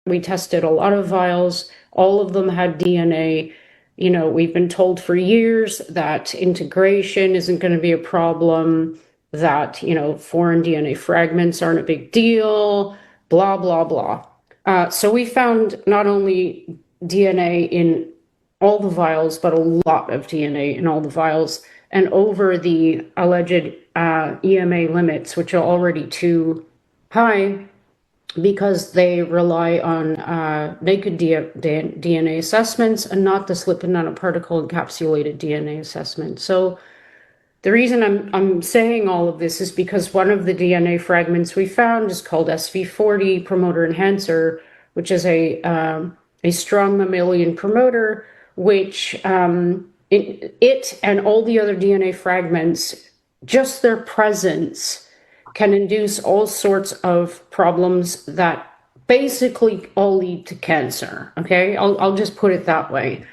We tested a lot of vials. All of them had DNA. You know, we've been told for years that integration isn't going to be a problem, that, you know, foreign DNA fragments aren't a big deal, blah, blah, blah. So we found not only DNA in all the vials, but a lot of DNA in all the vials, and over the alleged EMA limits, which are already too high because they rely on naked DNA assessments and not the lipid nanoparticle encapsulated DNA assessment. So the reason I'm saying all of this is because one of the DNA fragments we found is called SV40 promoter enhancer, which is a strong mammalian promoter, which it and all the other DNA fragments, just their presence can induce all sorts of problems that basically all lead to cancer. Okay, I'll just put it that way.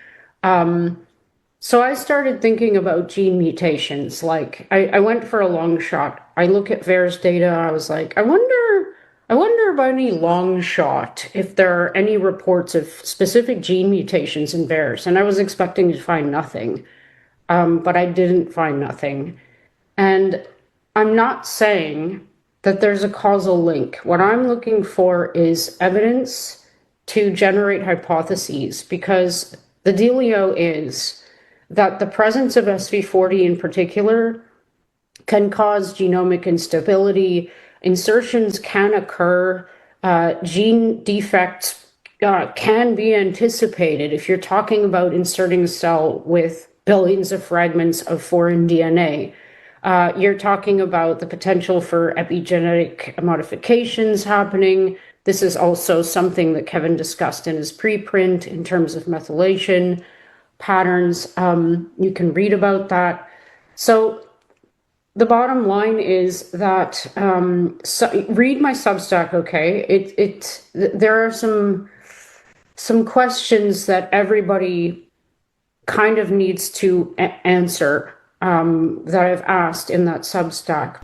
So I started thinking about gene mutations. Like I went for a long shot. I look at VAERS data. I was like, I wonder about any long shot if there are any reports of specific gene mutations in VAERS. And I was expecting to find nothing, but I didn't find nothing. And I'm not saying that there's a causal link. What I'm looking for is evidence to generate hypotheses, because the dealio is that the presence of SV40 in particular can cause genomic instability. Insertions can occur. Gene defects can be anticipated if you're talking about inserting a cell with billions of fragments of foreign DNA. You're talking about the potential for epigenetic modifications happening. This is also something that Kevin discussed in his preprint in terms of methylation patterns. You can read about that. So the bottom line is that read my Substack, okay? There are some questions that everybody kind of needs to answer that I've asked in that Substack.